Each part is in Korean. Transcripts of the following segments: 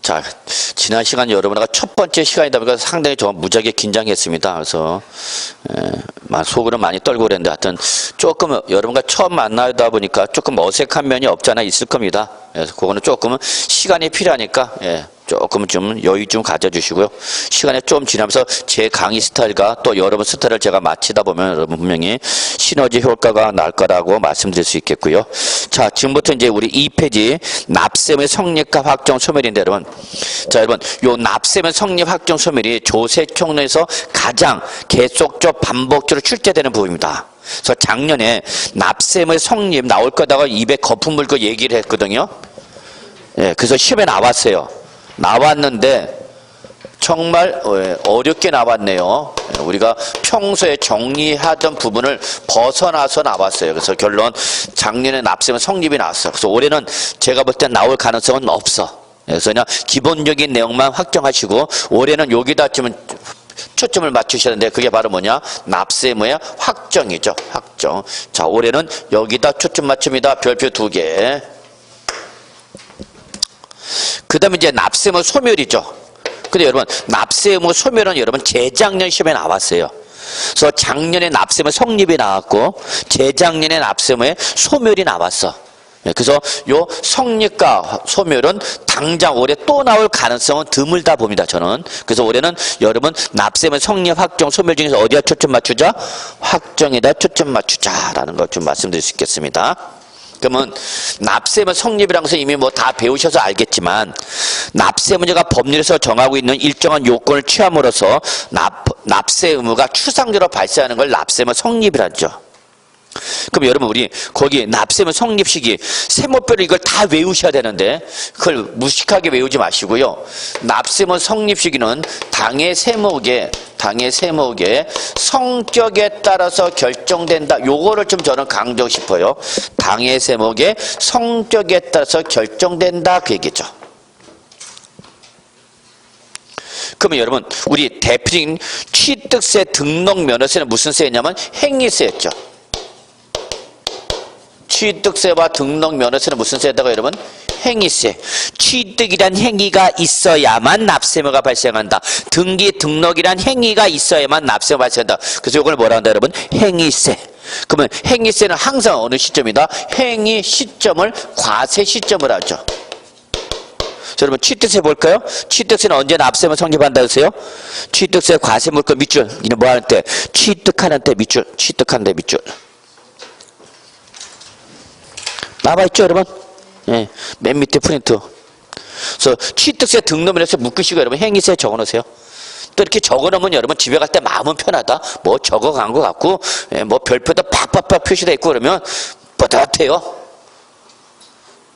자, 지난 시간 여러분과 첫 번째 시간이다 보니까 상당히 좀 무지하게 긴장했습니다. 그래서 속으로 많이 떨고 그랬는데 하여튼 조금 여러분과 처음 만나다 보니까 조금 어색한 면이 없잖아 있을 겁니다. 그래서 그거는 조금은 시간이 필요하니까 조금 좀 여유 좀 가져주시고요. 시간이 좀 지나면서 제 강의 스타일과 또 여러분 스타일을 제가 맞추다 보면 여러분 분명히 시너지 효과가 날 거라고 말씀드릴 수 있겠고요. 자, 지금부터 이제 우리 2페이지 납셈의 성립과 확정 소멸인데 여러분. 자, 여러분, 요 납셈의 성립 확정 소멸이 조세총론에서 가장 계속적 반복적으로 출제되는 부분입니다. 그래서 작년에 납셈의 성립 나올 거다가 입에 거품 물고 얘기를 했거든요. 그래서 시험에 나왔어요. 나왔는데 정말 어렵게 나왔네요. 우리가 평소에 정리하던 부분을 벗어나서 나왔어요. 그래서 결론 작년에 납셈은 성립이 나왔어. 그래서 올해는 제가 볼 땐 나올 가능성은 없어. 그래서 그냥 기본적인 내용만 확정하시고 올해는 여기다 초점을 맞추셔야 되는데 그게 바로 뭐냐? 납셈의 확정이죠. 확정. 자, 올해는 여기다 초점 맞춥니다. 별표 2개. 그 다음에 이제 납셈의 소멸이죠. 근데 여러분, 납셈의 소멸은 여러분 재작년 시험에 나왔어요. 그래서 작년에 납셈의 성립이 나왔고, 재작년에 납셈의 소멸이 나왔어. 그래서 요 성립과 소멸은 당장 올해 또 나올 가능성은 드물다 봅니다, 저는. 그래서 올해는 여러분, 납셈의 성립, 확정, 소멸 중에서 어디에 초점 맞추자? 확정에다 초점 맞추자라는 걸 좀 말씀드릴 수 있겠습니다. 그러면 납셈의 성립이라는 것은 이미 뭐 다 배우셔서 알겠지만 납세 문제가 법률에서 정하고 있는 일정한 요건을 취함으로써 납세 의무가 추상적으로 발생하는 걸 납셈의 성립이라죠. 그럼 여러분 우리 거기 납셈의 성립 시기 세모별로 이걸 다 외우셔야 되는데 그걸 무식하게 외우지 마시고요. 납셈의 성립 시기는 당의 세목의 성격에 따라서 결정된다. 요거를 좀 저는 강조하고 싶어요. 당의 세목의 성격에 따라서 결정된다 그 얘기죠. 그러면 여러분 우리 대표적인 취득세 등록 면허세는 무슨 세냐면 행위세였죠. 취득세와 등록 면허세는 무슨 세다고 여러분? 행위세. 취득이란 행위가 있어야만 납세무가 발생한다. 등기 등록이란 행위가 있어야만 납세무가 발생한다. 그래서 이걸 뭐라 한다 여러분? 행위세. 그러면 행위세는 항상 어느 시점이다? 행위 시점을 과세 시점을 하죠. 자, 여러분 취득세 볼까요? 취득세는 언제 납세무 성립한다 그랬어요? 취득세 과세 물건 밑줄. 이는 뭐 하는 때? 취득하는 때 밑줄. 취득하는 때 밑줄. 나와있죠 여러분? 맨 밑에 프린트. 그래서 취득세 등록면에서 묶으시고 여러분 행위세 적어놓으세요. 또 이렇게 적어놓으면 여러분 집에 갈 때 마음은 편하다. 뭐 적어간 것 같고 뭐 별표도 팍팍팍 표시되어 있고 그러면 뿌듯해요.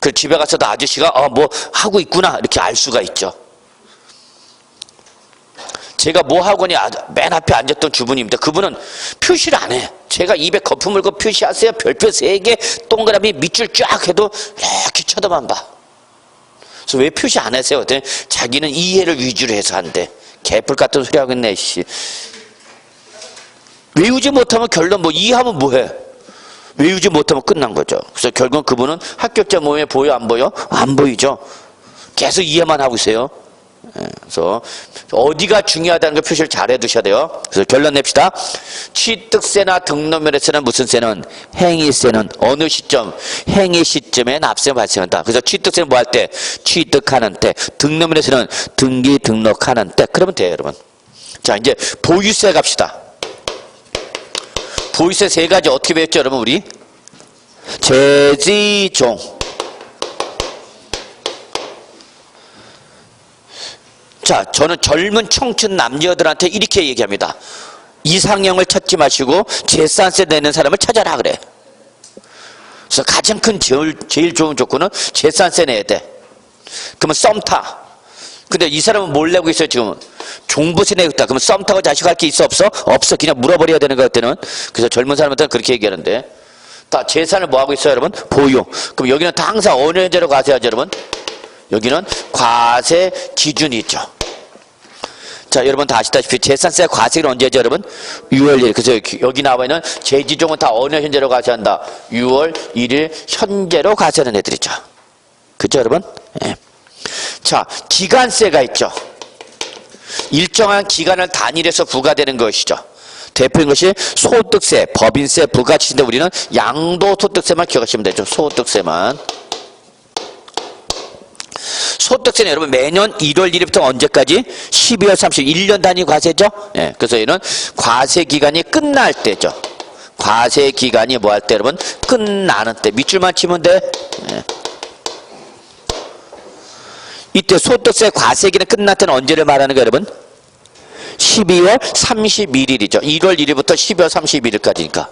그 집에 가서도 아저씨가 뭐 하고 있구나 이렇게 알 수가 있죠. 제가 뭐 하고니 맨 앞에 앉았던 주부님인데 그분은 표시를 안 해. 제가 입에 거품 물고 표시하세요. 별표 3개 동그라미 밑줄 쫙 해도 이렇게 쳐다만 봐. 그래서 왜 표시 안 하세요? 그랬더니 자기는 이해를 위주로 해서 한대. 개뿔 같은 소리 하고 있네. 씨. 외우지 못하면 결론 뭐 이해하면 뭐해? 외우지 못하면 끝난 거죠. 그래서 결국은 그분은 합격자 모임에 보여 안 보여? 안 보이죠. 계속 이해만 하고 있어요. 그래서 어디가 중요하다는 걸 표시를 잘 해두셔야 돼요. 그래서 결론 냅시다. 취득세나 등록면허세는 무슨 세는? 행위세는 어느 시점? 행위 시점에 납세가 발생한다. 그래서 취득세는 뭐 할 때? 취득하는 때. 등록면허세는 등기 등록하는 때. 그러면 돼요 여러분. 자 이제 보유세 갑시다. 보유세 3가지 어떻게 배웠죠 여러분 우리? 재지종. 자, 저는 젊은 청춘 남녀들한테 이렇게 얘기합니다. 이상형을 찾지 마시고 재산세 내는 사람을 찾아라 그래. 그래서 가장 큰 제일 좋은 조건은 재산세 내야 돼. 그러면 썸 타. 근데 이 사람은 뭘 내고 있어요 지금? 종부세 내고 있다. 그러면 썸 타고 자식할 게 있어 없어? 없어. 그냥 물어버려야 되는 거 같아는. 그래서 젊은 사람한테는 그렇게 얘기하는데 다 재산을 뭐 하고 있어요 여러분? 보유. 그럼 여기는 다 항상 어느 현재로 과세하죠 여러분? 여기는 과세 기준이 있죠. 자, 여러분 다 아시다시피 재산세 과세는 언제죠, 여러분? 6월 1일. 그래서 여기 나와 있는 재지종은 다 어느 현재로 과세한다? 6월 1일 현재로 과세하는 애들이죠. 그죠, 여러분? 예. 자, 기간세가 있죠. 일정한 기간을 단일해서 부과되는 것이죠. 대표인 것이 소득세, 법인세, 부가치인데 우리는 양도소득세만 기억하시면 되죠. 소득세만. 소득세는 여러분 매년 1월 1일부터 언제까지? 12월 30일, 1년 단위 과세죠. 예, 그래서 얘는 과세 기간이 끝날 때죠. 과세 기간이 뭐 할 때 여러분? 끝나는 때. 밑줄만 치면 돼. 예. 이때 소득세 과세 기간 끝날 때는 언제를 말하는 거예요, 여러분? 12월 31일이죠. 1월 1일부터 12월 31일까지니까.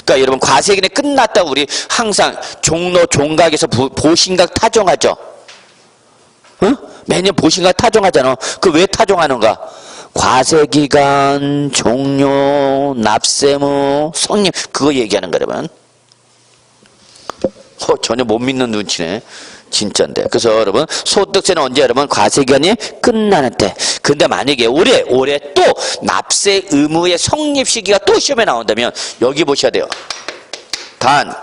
그러니까 여러분 과세 기간이 끝났다고 우리 항상 종로 종각에서 보신각 타종하죠. 어? 매년 보신각 타종하잖아. 그 왜 타종하는가? 과세 기간, 종료, 납세무, 성립 그거 얘기하는 거야, 여러분. 전혀 못 믿는 눈치네. 진짜인데. 그래서 여러분 소득세는 언제 여러분 과세기간이 끝나는 때. 근데 만약에 올해 또 납세 의무의 성립 시기가 또 시험에 나온다면 여기 보셔야 돼요. 단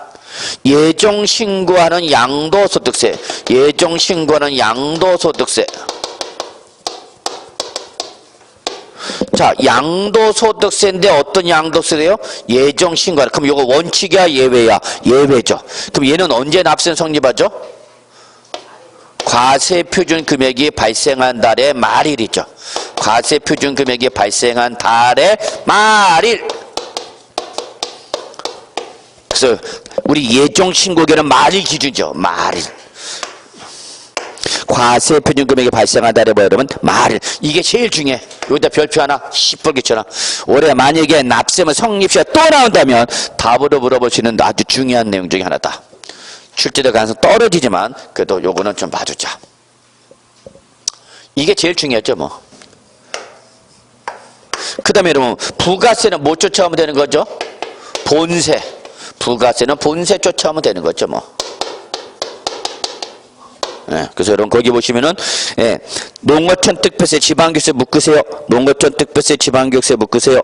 예정 신고하는 양도소득세, 예정 신고하는 양도소득세. 자, 양도소득세인데 어떤 양도세예요? 예정 신고하는. 그럼 이거 원칙이야, 예외야? 예외죠. 그럼 얘는 언제 납세 성립하죠? 과세 표준 금액이 발생한 달의 말일이죠. 과세 표준 금액이 발생한 달의 말일. 그래서 우리 예정 신고기는 말일 기준이죠. 말일. 과세 표준 금액이 발생한 달에 뭐 여러분? 말일. 이게 제일 중요해. 여기다 별표 하나 시뻘게 쳐놔. 올해 만약에 납세면 성립시가 또 나온다면 답으로 물어볼 수 있는 아주 중요한 내용 중에 하나다. 출제될 가능성 떨어지지만 그래도 요거는 좀 봐주자. 이게 제일 중요했죠 뭐. 그 다음에 여러분 부가세는 뭐 쫓아오면 되는 거죠? 본세. 부가세는 본세 쫓아오면 되는 거죠 뭐. 예, 그래서 여러분 거기 보시면은 예, 농어촌 특별세 지방교세 묶으세요. 농어촌 특별세 지방교세 묶으세요.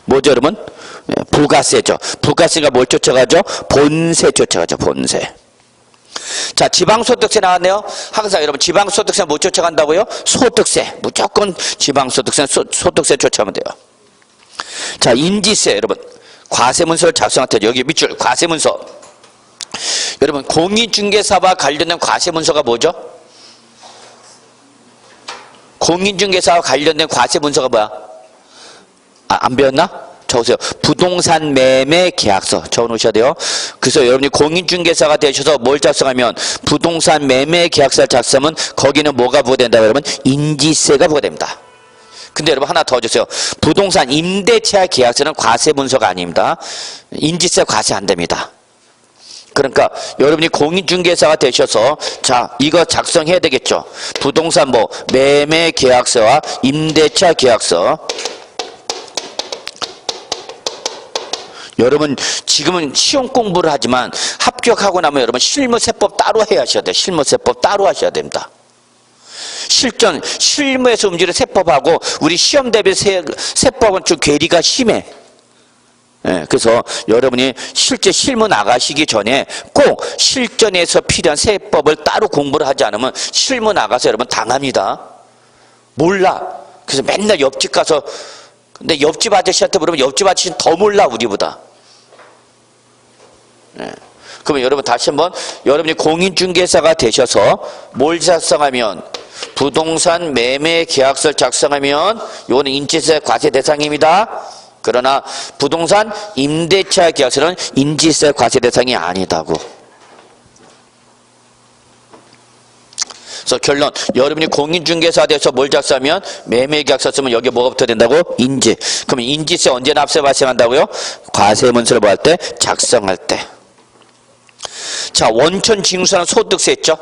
뭐죠 여러분? 예, 부가세죠. 부가세가 뭘 쫓아가죠? 본세 쫓아가죠. 본세. 자, 지방소득세 나왔네요. 항상 여러분 지방소득세 뭐 쫓아간다고요? 소득세. 무조건 지방소득세 소득세 쫓아가면 돼요. 자, 인지세 여러분 과세문서를 작성할 때 여기 밑줄 과세문서. 여러분 공인중개사와 관련된 과세문서가 뭐죠? 공인중개사와 관련된 과세문서가 뭐야? 안 배웠나? 적으세요. 부동산 매매 계약서 적어놓으셔야 돼요. 그래서 여러분이 공인중개사가 되셔서 뭘 작성하면 부동산 매매 계약서를 작성하면 거기는 뭐가 부과된다 여러분? 인지세가 부과됩니다. 근데 여러분 하나 더 주세요. 부동산 임대차 계약서는 과세 문서가 아닙니다. 인지세 과세 안 됩니다. 그러니까 여러분이 공인중개사가 되셔서 자 이거 작성해야 되겠죠. 부동산 뭐 매매 계약서와 임대차 계약서. 여러분 지금은 시험 공부를 하지만 합격하고 나면 여러분 실무세법 따로 하셔야 돼요. 실무세법 따로 하셔야 됩니다. 실무에서 움직이는 세법하고 우리 시험 대비 세법은 좀 괴리가 심해. 예, 그래서 여러분이 실제 실무 나가시기 전에 꼭 실전에서 필요한 세법을 따로 공부를 하지 않으면 실무 나가서 여러분 당합니다. 몰라. 그래서 맨날 옆집 가서 근데 옆집 아저씨한테 물으면 옆집 아저씨는 더 몰라 우리보다. 네. 그러면 여러분 다시 한번 여러분이 공인중개사가 되셔서 뭘 작성하면 부동산 매매 계약서를 작성하면 이거는 인지세 과세 대상입니다. 그러나 부동산 임대차 계약서는 인지세 과세 대상이 아니다고. 그래서 결론 여러분이 공인중개사 돼서 뭘 작성하면 매매계약서 쓰면 여기에 뭐가 붙어야 된다고? 인지. 그러면 인지세 언제 납세 발생한다고요? 과세문서를 뭐 할 때? 작성할 때. 자, 원천 징수하는 소득세 있죠?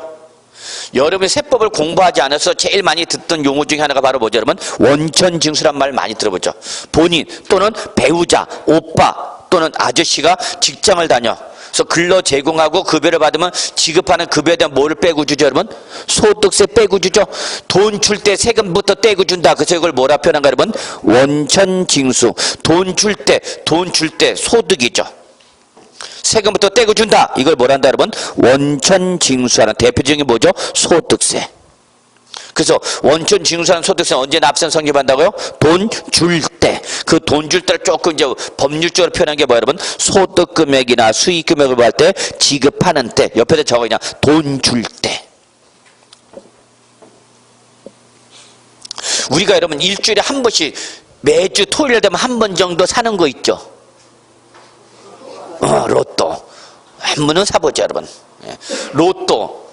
여러분이 세법을 공부하지 않아서 제일 많이 듣던 용어 중에 하나가 바로 뭐죠 여러분? 원천 징수란 말 많이 들어보죠. 본인 또는 배우자, 오빠 또는 아저씨가 직장을 다녀. 그래서 근로 제공하고 급여를 받으면 지급하는 급여에 대한 뭐를 빼고 주죠 여러분? 소득세 빼고 주죠. 돈 줄 때 세금부터 떼고 준다. 그래서 이걸 뭐라 표현한가 여러분? 원천징수. 돈 줄 때 소득이죠. 세금부터 떼고 준다. 이걸 뭐란다 여러분? 원천징수하는 대표적인 뭐죠? 소득세. 그래서 원천징수하는 소득세는 언제 납세는 성립한다고요? 돈 줄 때. 그 돈 줄 때를 조금 이제 법률적으로 표현한 게 뭐야 여러분? 소득금액이나 수익금액을 할 때 지급하는 때. 옆에다 적어 그냥 돈 줄 때. 우리가 여러분 일주일에 한 번씩 매주 토요일 되면 한 번 정도 사는 거 있죠? 로또. 한 번은 사보죠 여러분. 로또.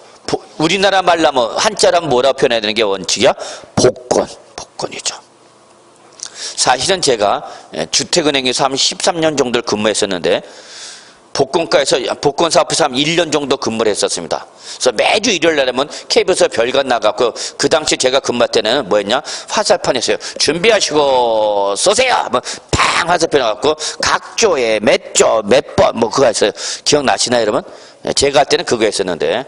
우리나라 말로 하면 한자로 하면 뭐라고 표현해야 되는 게 원칙이야? 복권. 복권이죠. 사실은 제가 주택은행에서 한 13년 정도를 근무했었는데 복권가에서 복권 사업에서 한 1년 정도 근무를 했었습니다. 그래서 매주 일요일 날 하면 KBS에서 별관 나갔고 그 당시 제가 근무할 때는 뭐였냐? 화살판이었어요. 준비하시고 쏘세요! 팡 화살표 나갔고 각조에 몇 조, 몇 번 뭐 그거 했어요. 기억나시나요 여러분? 제가 할 때는 그거 했었는데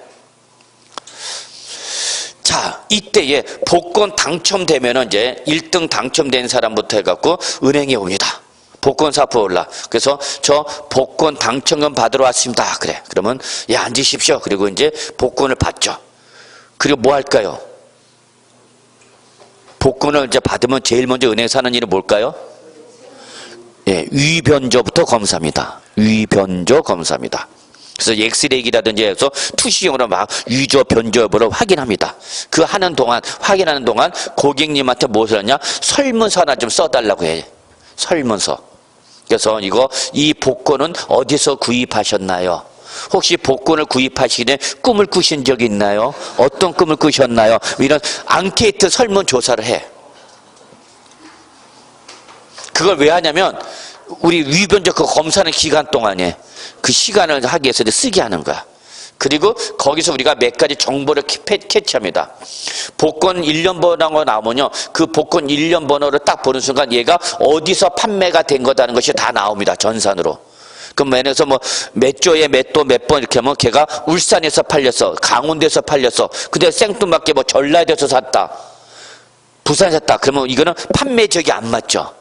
자, 이때에 복권 당첨되면은 이제 1등 당첨된 사람부터 해갖고 은행에 옵니다. 복권 사포 올라. 그래서 저 복권 당첨금 받으러 왔습니다. 그래. 그러면 예, 앉으십시오. 그리고 이제 복권을 받죠. 그리고 뭐 할까요? 복권을 이제 받으면 제일 먼저 은행에서 하는 일은 뭘까요? 예, 위변조부터 검사합니다. 위변조 검사입니다. 그래서 엑스레이라든지 해서 투시용으로 막 위조 변조 여부를 확인합니다. 그 하는 동안 확인하는 동안 고객님한테 무엇을 하냐? 설문서 하나 좀 써달라고 해. 설문서. 그래서 이 복권은 어디서 구입하셨나요? 혹시 복권을 구입하시기 전에 꿈을 꾸신 적이 있나요? 어떤 꿈을 꾸셨나요? 이런 앙케이트 설문조사를 해. 그걸 왜 하냐면 우리 위변적 그 검사하는 기간 동안에 그 시간을 하기 위해서 쓰게 하는 거야. 그리고 거기서 우리가 몇 가지 정보를 캐치합니다. 복권 1년 번호가 나오면요. 그 복권 1년 번호를 딱 보는 순간 얘가 어디서 판매가 된 거다는 것이 다 나옵니다. 전산으로. 그럼 예를 들어서 뭐 몇 조에 몇 도 몇 번 이렇게 하면 걔가 울산에서 팔렸어. 강원도에서 팔렸어. 근데 생뚱맞게 뭐 전라도에서 샀다. 부산에서 샀다. 그러면 이거는 판매적이 안 맞죠.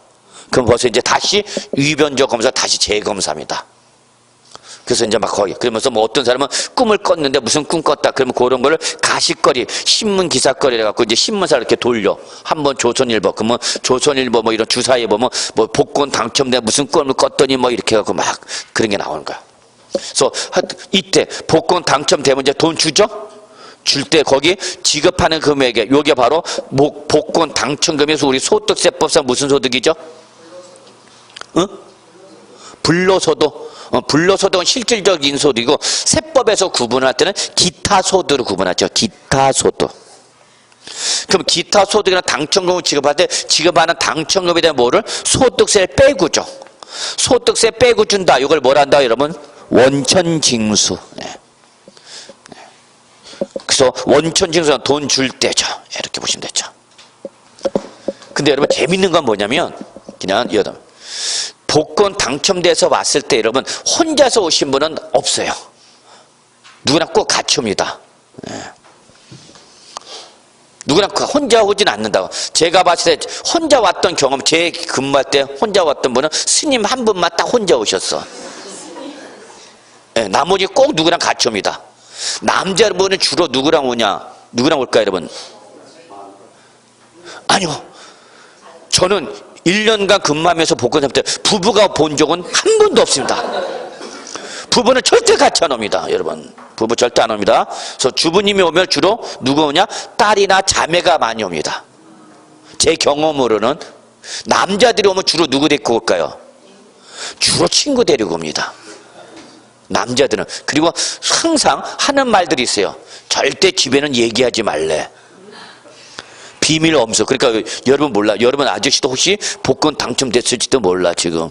그럼 벌써 이제 다시 위변적 검사 다시 재검사입니다. 그래서 이제 막 거기 그러면서 뭐 어떤 사람은 꿈을 꿨는데 무슨 꿈 꿨다 그러면 그런 거를 가십거리 신문 기사거리를 갖고 이제 신문사를 이렇게 돌려 한번 조선일보 그러면 조선일보 뭐 이런 주사에 보면 뭐 복권 당첨돼 무슨 꿈을 꿨더니 뭐 이렇게 갖고 막 그런 게 나오는 거야. 그래서 이때 복권 당첨되면 이제 돈 주죠. 줄 때 거기 지급하는 금액에 요게 바로 복권 당첨금에서 우리 소득세법상 무슨 소득이죠? 응? 불로소득. 불로소득은 실질적인 소득이고 세법에서 구분할 때는 기타소득으로 구분하죠. 기타소득. 그럼 기타소득이나 당첨금을 지급할 때 지급하는 당첨금에 대한 뭐를? 소득세를 빼고 줘. 소득세 빼고 준다. 이걸 뭐란다 여러분? 원천징수. 네. 그래서 원천징수는 돈 줄 때죠. 이렇게 보시면 되죠. 근데 여러분 재밌는 건 뭐냐면 그냥 여러분 복권 당첨돼서 왔을 때 여러분 혼자서 오신 분은 없어요. 누구나 꼭 같이 옵니다. 네. 누구나 혼자 오진 않는다고. 제가 봤을 때 혼자 왔던 경험, 제 근무할 때 혼자 왔던 분은 스님 한 분만 딱 혼자 오셨어. 네, 나머지 꼭 누구랑 같이 옵니다. 남자분은 주로 누구랑 오냐? 누구랑 올까 여러분? 아니요. 저는 1년간 근무하면서 복권 때 부부가 본 적은 한 번도 없습니다. 부부는 절대 같이 안 옵니다. 여러분 부부 절대 안 옵니다. 그래서 주부님이 오면 주로 누가 오냐? 딸이나 자매가 많이 옵니다. 제 경험으로는 남자들이 오면 주로 누구 데리고 올까요? 주로 친구 데리고 옵니다. 남자들은. 그리고 항상 하는 말들이 있어요. 절대 집에는 얘기하지 말래. 비밀 엄수. 그러니까 여러분 몰라. 여러분 아저씨도 혹시 복권 당첨됐을지도 몰라 지금.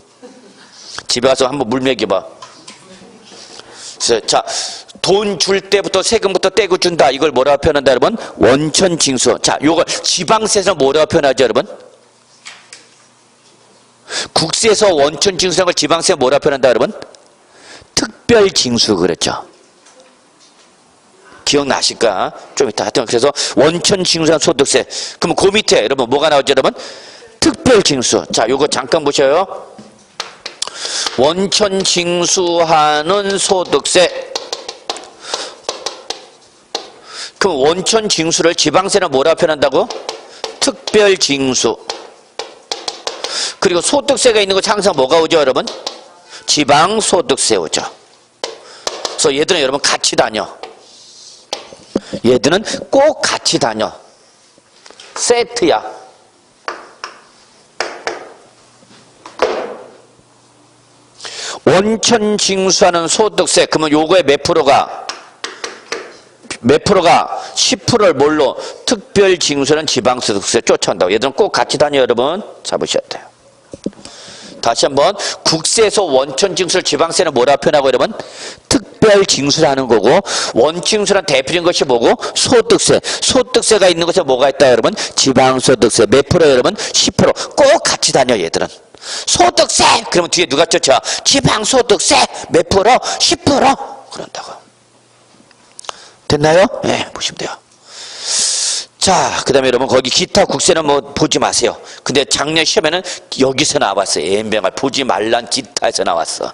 집에 가서 한번 물 먹여봐. 자, 돈 줄 때부터 세금부터 떼고 준다. 이걸 뭐라고 표현한다 여러분? 원천징수. 자, 요걸 지방세에서 뭐라고 표현하죠 여러분? 국세에서 원천징수한 걸 지방세에 뭐라고 표현한다 여러분? 특별징수 그랬죠. 기억나실까? 좀 이따 하여튼 그래서 원천징수한 소득세. 그럼 그 밑에 여러분 뭐가 나오죠 여러분? 특별징수. 자, 요거 잠깐 보셔요. 원천 징수하는 소득세. 그럼 원천 징수를 지방세는 뭐라 표현한다고? 특별 징수. 그리고 소득세가 있는 거 항상 뭐가 오죠, 여러분? 지방소득세 오죠. 그래서 얘들은 여러분 같이 다녀. 얘들은 꼭 같이 다녀. 세트야. 원천 징수하는 소득세. 그러면 요거의 몇 프로가? 10%를 뭘로? 특별 징수는 지방소득세 쫓아온다고. 얘들은 꼭 같이 다녀, 여러분. 잡으셔야 돼요. 다시 한번, 국세에서 원천 징수를 지방세는 뭐라 표현하고, 여러분? 특별 징수라는 거고, 원징수란 대표적인 것이 뭐고? 소득세. 소득세가 있는 곳에 뭐가 있다, 여러분? 지방소득세. 몇 프로, 여러분? 10%. 꼭 같이 다녀, 얘들은. 소득세! 그러면 뒤에 누가 쫓아? 지방소득세! 몇 프로? 10%! 그런다고. 됐나요? 네, 보시면 돼요. 자, 그 다음에 여러분, 거기 기타 국세는 뭐 보지 마세요. 근데 작년 시험에는 여기서 나왔어요. 엠병을 보지 말란 기타에서 나왔어.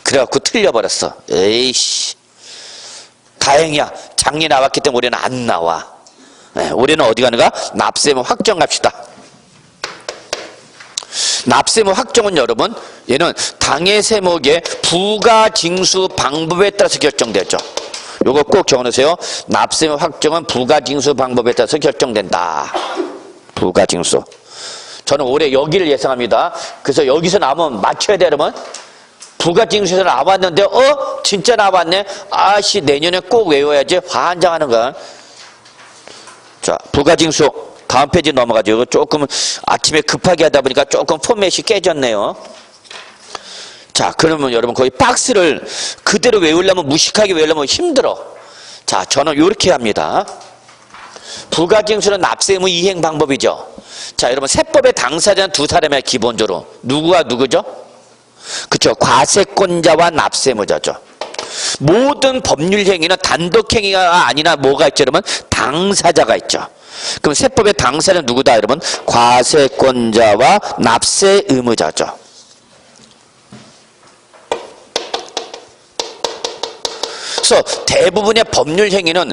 그래갖고 틀려버렸어. 에이씨. 다행이야. 작년에 나왔기 때문에 올해는 안 나와. 네, 올해는 어디 가는가? 납세무 확정 갑시다. 납세무 확정은 여러분, 얘는 당해 세목의 부가징수 방법에 따라서 결정되죠. 요거 꼭 적어놓으세요. 납세무 확정은 부가징수 방법에 따라서 결정된다. 부가징수. 저는 올해 여기를 예상합니다. 그래서 여기서 나오면 맞춰야 돼, 여러분. 부가징수에서 나왔는데, 진짜 나왔네? 아씨, 내년에 꼭 외워야지. 환장하는 거야. 자, 부가징수. 다음 페이지 넘어가죠. 조금 아침에 급하게 하다 보니까 조금 포맷이 깨졌네요. 자, 그러면 여러분 거의 박스를 그대로 외우려면, 무식하게 외우려면 힘들어. 자, 저는 이렇게 합니다. 부가징수는 납세의무 이행 방법이죠. 자, 여러분 세법의 당사자는 두 사람이야, 기본적으로. 누구와 누구죠? 그쵸. 과세권자와 납세의무자죠. 모든 법률 행위는 단독 행위가 아니라 뭐가 있죠, 여러분? 당사자가 있죠. 그럼 세법의 당사자는 누구다, 여러분? 과세권자와 납세의무자죠. 그래서 대부분의 법률 행위는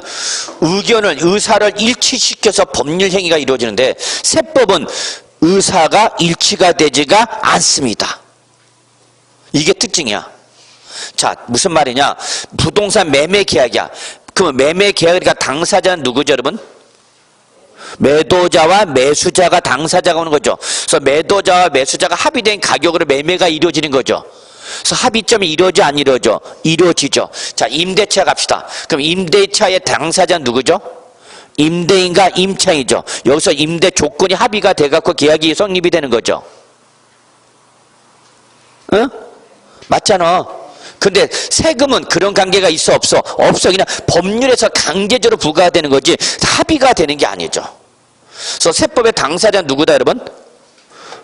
의사를 일치시켜서 법률 행위가 이루어지는데, 세법은 의사가 일치가 되지가 않습니다. 이게 특징이야. 자, 무슨 말이냐? 부동산 매매 계약이야. 그럼 매매 계약이니까 당사자는 누구죠, 여러분? 매도자와 매수자가 당사자가 오는 거죠. 그래서 매도자와 매수자가 합의된 가격으로 매매가 이루어지는 거죠. 그래서 합의점이 이루어져, 안 이루어져? 이루어지죠. 자, 임대차 갑시다. 그럼 임대차의 당사자는 누구죠? 임대인과 임차인이죠. 여기서 임대 조건이 합의가 돼갖고 계약이 성립이 되는 거죠. 응? 맞잖아. 근데 세금은 그런 관계가 있어, 없어? 없어. 그냥 법률에서 강제적으로 부과가 되는 거지 합의가 되는 게 아니죠. 그래서 세법의 당사자는 누구다, 여러분?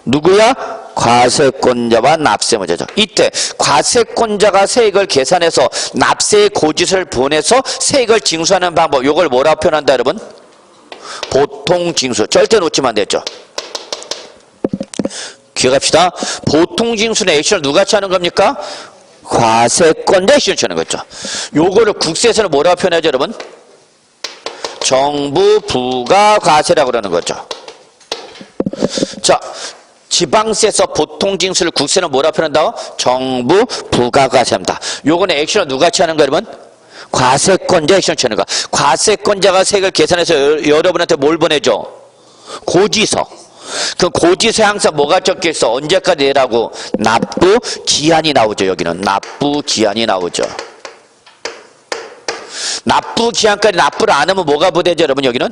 누구야? 과세권자와 납세의무자죠. 이때 과세권자가 세액을 계산해서 납세의 고지서를 보내서 세액을 징수하는 방법, 이걸 뭐라고 표현한다, 여러분? 보통징수. 절대 놓치면 안 되죠. 기억합시다. 보통징수는 액션을 누가 취하는 겁니까? 과세권자 액션을 취하는 거죠. 요거를 국세에서는 뭐라고 표현하죠, 여러분? 정부 부가과세라고 그러는 거죠. 자, 지방세에서 보통징수를 국세는 뭐라 표현한다고? 정부 부가과세합니다. 요거는 액션을 누가 취하는 거예요, 여러분? 과세권자 액션을 취하는 거야. 과세권자가 세액을 계산해서 여러분한테 뭘 보내줘? 고지서. 그 고지서에 항상 뭐가 적혀있어? 언제까지 내라고? 납부 기한이 나오죠. 여기는 납부 기한이 나오죠. 납부 기한까지 납부를 안 하면 뭐가 부대죠, 여러분? 여기는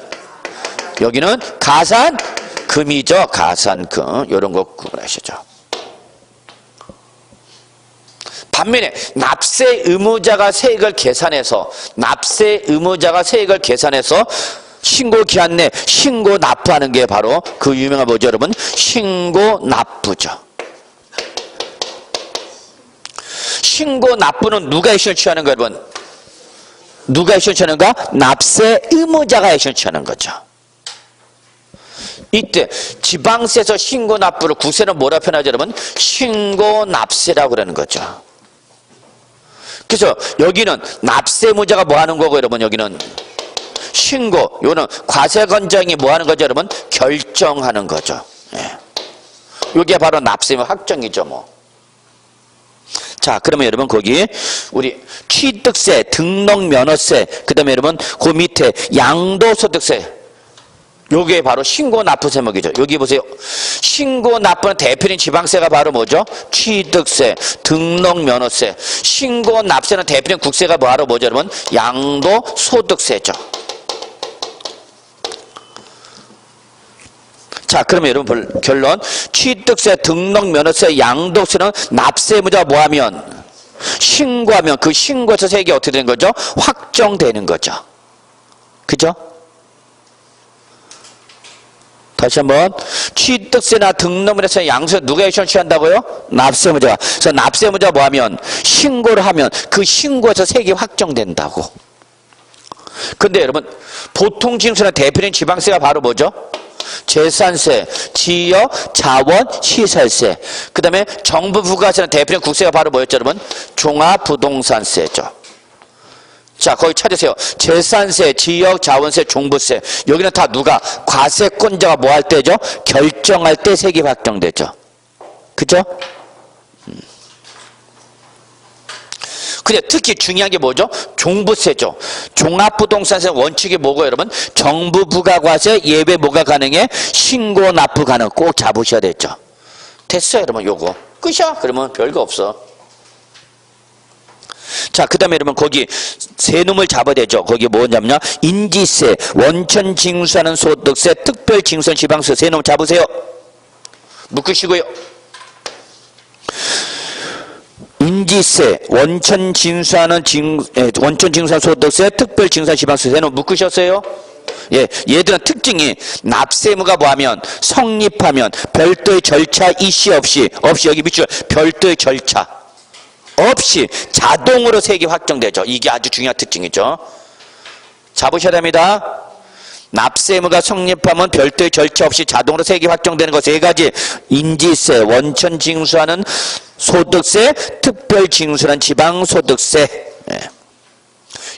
가산금이죠. 가산금. 이런 거 구분하시죠. 반면에 납세 의무자가 세액을 계산해서 신고 기한 내 신고 납부하는 게 바로 그 유명한 뭐죠, 여러분? 신고 납부죠. 신고 납부는 누가 액션을 취하는 거예요, 여러분? 누가 액션을 취하는가? 납세 의무자가 액션을 취하는 거죠. 이때 지방세에서 신고납부를 국세는 뭐라 표현하죠, 여러분? 신고납세라고 그러는 거죠. 그래서 여기는 납세무자가 뭐 하는 거고, 여러분? 여기는 신고, 요는 과세건장이 뭐 하는 거죠, 여러분? 결정하는 거죠. 예. 요게 바로 납세무 확정이죠, 뭐. 자, 그러면 여러분 거기 우리 취득세, 등록면허세, 그 다음에 여러분 그 밑에 양도소득세, 요게 바로 신고납부세목이죠. 여기 보세요. 신고납부는 대표인 지방세가 바로 뭐죠? 취득세, 등록면허세. 신고납세는 대표인 국세가 바로 뭐죠, 여러분? 양도소득세죠. 자, 그러면 여러분 결론. 취득세, 등록면허세, 양도세는 납세무자가 뭐하면? 신고하면 그 신고에서 세액이 어떻게 되는 거죠? 확정되는 거죠. 그죠? 다시 한번. 취득세나 등록면허세, 양도세 누가 액션 취한다고요? 납세무자가. 그래서 납세무자가 뭐하면? 신고를 하면 그 신고에서 세액이 확정된다고. 근데 여러분 보통 징수나 대표적인 지방세가 바로 뭐죠? 재산세, 지역, 자원, 시설세. 그 다음에 정부 부가세는 대표적인 국세가 바로 뭐였죠, 여러분? 종합부동산세죠. 자, 거기 찾으세요. 재산세, 지역, 자원세, 종부세. 여기는 다 누가? 과세권자가 뭐 할 때죠? 결정할 때 세액이 확정되죠. 그죠? 근데 특히 중요한 게 뭐죠? 종부세죠. 종합부동산세 원칙이 뭐고, 여러분? 정부 부가과세 예외 뭐가 가능해? 신고 납부 가능. 꼭 잡으셔야 되죠. 됐어요, 여러분. 요거 끝이야. 그러면 별거 없어. 자, 그 다음에 여러분 거기 세금을 잡아야 되죠. 거기 뭐냐면요, 인지세, 원천 징수하는 소득세, 특별 징수한 지방세 세금 잡으세요. 묶으시고요. 인지세, 원천 징수하는 소득세, 특별 징수한 지방세 세금 묶으셨어요? 예, 얘들은 특징이 납세무가 뭐하면? 성립하면 별도의 절차 이시 없이 여기 밑줄 별도의 절차 없이 자동으로 세액이 확정되죠. 이게 아주 중요한 특징이죠. 잡으셔야 됩니다. 납세무가 성립하면 별도의 절차 없이 자동으로 세액이 확정되는 거 세 가지. 인지세, 원천 징수하는 소득세, 특별 징수하는 지방소득세. 예.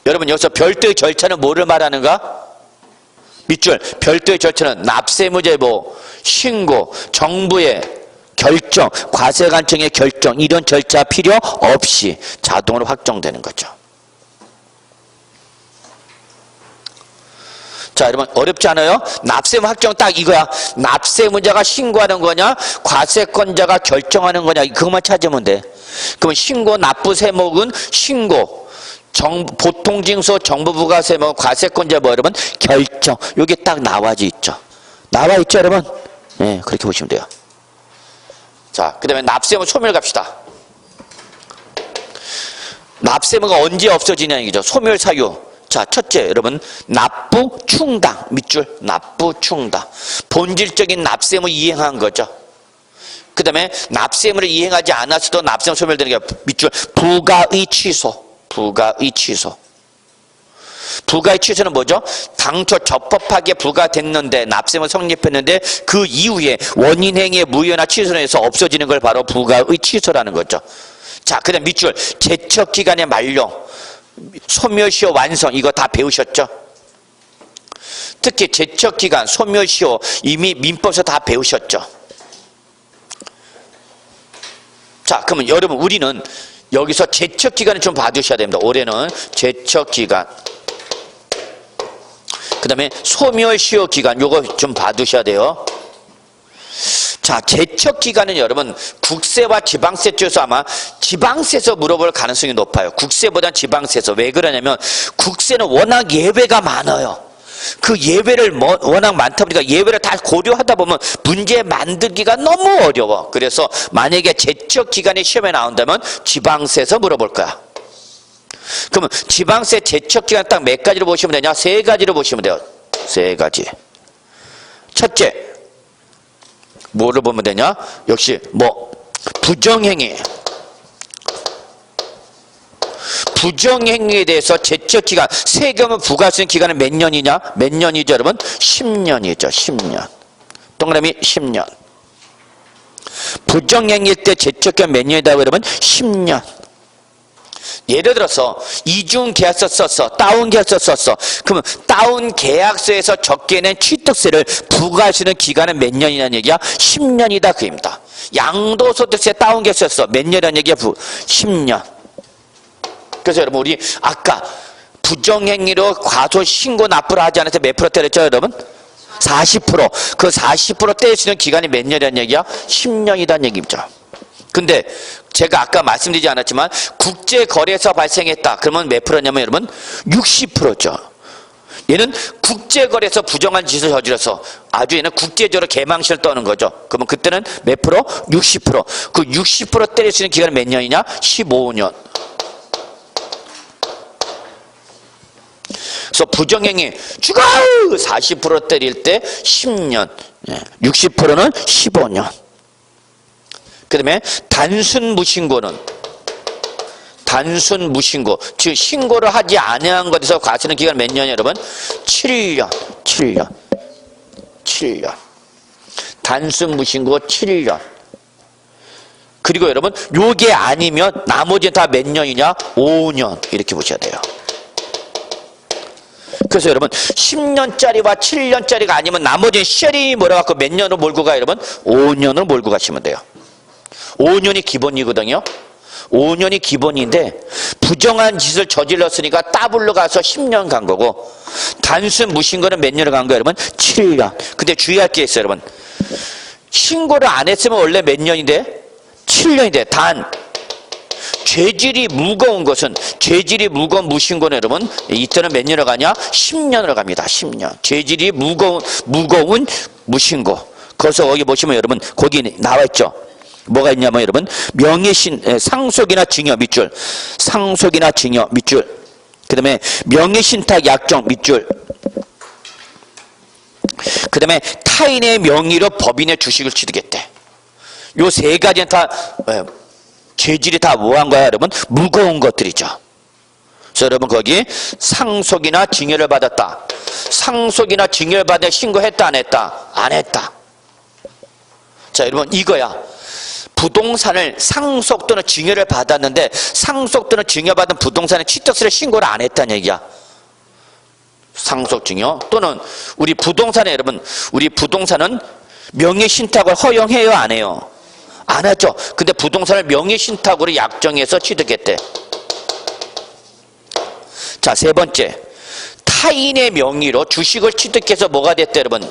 여러분 여기서 별도의 절차는 뭐를 말하는가? 밑줄 별도의 절차는 납세무자의 뭐 신고, 정부의 결정, 과세관청의 결정, 이런 절차 필요 없이 자동으로 확정되는 거죠. 자, 여러분 어렵지 않아요? 납세무 확정 딱 이거야. 납세무자가 신고하는 거냐, 과세권자가 결정하는 거냐, 그것만 찾으면 돼. 그러면 신고 납부 세목은 신고, 보통징수, 정부부가세목, 과세권자 뭐 여러분 결정. 이게 딱 나와져 있죠. 나와 있죠, 여러분? 네, 그렇게 보시면 돼요. 자, 그 다음에 납세무 소멸 갑시다. 납세무가 언제 없어지냐 얘기죠. 소멸 사유. 자, 첫째, 여러분, 납부 충당. 밑줄, 납부 충당. 본질적인 납세무 이행한 거죠. 그 다음에 납세무를 이행하지 않았어도 납세무 소멸되는 게 밑줄, 부가의 취소. 부가의 취소. 부가의 취소는 뭐죠? 당초 적법하게 부과됐는데 납세무 성립했는데 그 이후에 원인행위의 무효나 취소로 해서 없어지는 걸 바로 부가의 취소라는 거죠. 자, 그 다음 밑줄, 제척기간의 만료. 소멸시효 완성, 이거 다 배우셨죠? 특히 제척기간, 소멸시효 이미 민법에서 다 배우셨죠? 자, 그러면 여러분 우리는 여기서 제척기간을 좀 봐두셔야 됩니다. 올해는 제척기간, 그 다음에 소멸시효 기간, 요거 좀 봐두셔야 돼요. 자, 제척기간은 여러분 국세와 지방세 쪽에서 아마 지방세에서 물어볼 가능성이 높아요. 국세보다는 지방세에서. 왜 그러냐면 국세는 워낙 예외가 많아요. 그 예외를 워낙 많다 보니까 예외를 다 고려하다 보면 문제 만들기가 너무 어려워. 그래서 만약에 제척기간이 시험에 나온다면 지방세에서 물어볼 거야. 그러면 지방세 제척기간 딱 몇 가지로 보시면 되냐? 세 가지로 보시면 돼요. 세 가지. 첫째, 뭐를 보면 되냐? 역시 뭐 부정행위. 부정행위에 대해서 제척기간, 세금을 부과할 수 있는 기간은 몇 년이냐? 몇 년이죠, 여러분? 10년이죠. 10년. 동그라미 10년. 부정행위일 때 제척기간 몇 년이다 그러면 10년. 예를 들어서 이중 계약서 썼어. 다운 계약서 썼어. 그러면 다운 계약서에서 적게 낸 취득세를 부과할 수 있는 기간은 몇 년이냐는 얘기야? 10년이다 그 얘기입니다. 양도소득세 다운 계약서 썼어. 몇 년이라는 얘기야? 10년. 그래서 여러분 우리 아까 부정행위로 과소신고 납부를 하지 않아서 몇 프로 때렸죠 여러분? 40%. 그 40% 뗄 수 있는 기간이 몇 년이라는 얘기야? 10년이라는 얘기죠. 근데 제가 아까 말씀드리지 않았지만 국제거래에서 발생했다. 그러면 몇 프로냐면 여러분 60%죠. 얘는 국제거래에서 부정한 짓을 저질러서 아주 얘는 국제적으로 개망신을 떠는 거죠. 그러면 그때는 몇 프로? 60%. 그 60% 때릴 수 있는 기간이 몇 년이냐? 15년. 그래서 부정행위 죽어! 40% 때릴 때 10년, 60%는 15년. 그 다음에 단순 무신고, 즉 신고를 하지 않은 것에서 과세는 기간 몇 년이에요 여러분? 7년. 단순 무신고 7년. 그리고 여러분 요게 아니면 나머지는 다 몇 년이냐? 5년. 이렇게 보셔야 돼요. 그래서 여러분 10년짜리와 7년짜리가 아니면 나머지는 쉘이 몰아갖고 몇 년으로 몰고 가요 여러분? 5년으로 몰고 가시면 돼요. 5년이 기본이거든요. 5년이 기본인데 부정한 짓을 저질렀으니까 따블로 가서 10년 간 거고 단순 무신고는 몇 년을 간 거예요 여러분? 7년. 근데 주의할 게 있어요 여러분. 신고를 안 했으면 원래 몇 년인데? 7년인데 단 죄질이 무거운 것은 죄질이 무거운 무신고는 여러분 이때는 몇 년을 가냐? 10년으로 갑니다. 10년. 죄질이 무거운 무신고. 그래서 여기 보시면 여러분 거기 나와 있죠. 뭐가 있냐면 여러분 상속이나 증여 밑줄, 상속이나 증여 밑줄, 그 다음에 명예신탁 약정 밑줄, 그 다음에 타인의 명의로 법인의 주식을 취득했대. 요 세 가지는 다 죄질이 다 뭐한 거야 여러분? 무거운 것들이죠. 그래서 여러분 거기 상속이나 증여를 받았다. 상속이나 증여를 받아 신고했다 안 했다? 안 했다. 자 여러분 이거야. 부동산을 상속 또는 증여를 받았는데 상속 또는 증여받은 부동산의 취득세를 신고를 안 했다는 얘기야. 상속 증여 또는 우리 부동산에 여러분 우리 부동산은 명예신탁을 허용해요 안 해요? 안 하죠. 근데 부동산을 명예신탁으로 약정해서 취득했대. 자, 세 번째. 타인의 명의로 주식을 취득해서 뭐가 됐대, 여러분?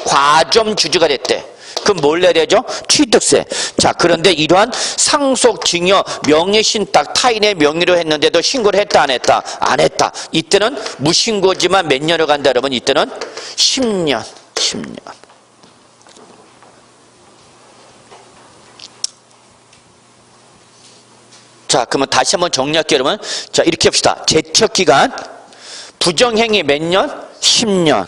과점주주가 됐대. 그럼 뭘 내야 되죠? 취득세. 자, 그런데 이러한 상속, 증여, 명예신탁, 타인의 명의로 했는데도 신고를 했다, 안 했다? 안 했다. 이때는 무신고지만 몇 년을 간다, 여러분? 이때는 10년. 자, 그러면 다시 한번 정리할게요, 여러분. 자, 이렇게 합시다. 제척기간, 부정행위 몇 년? 10년.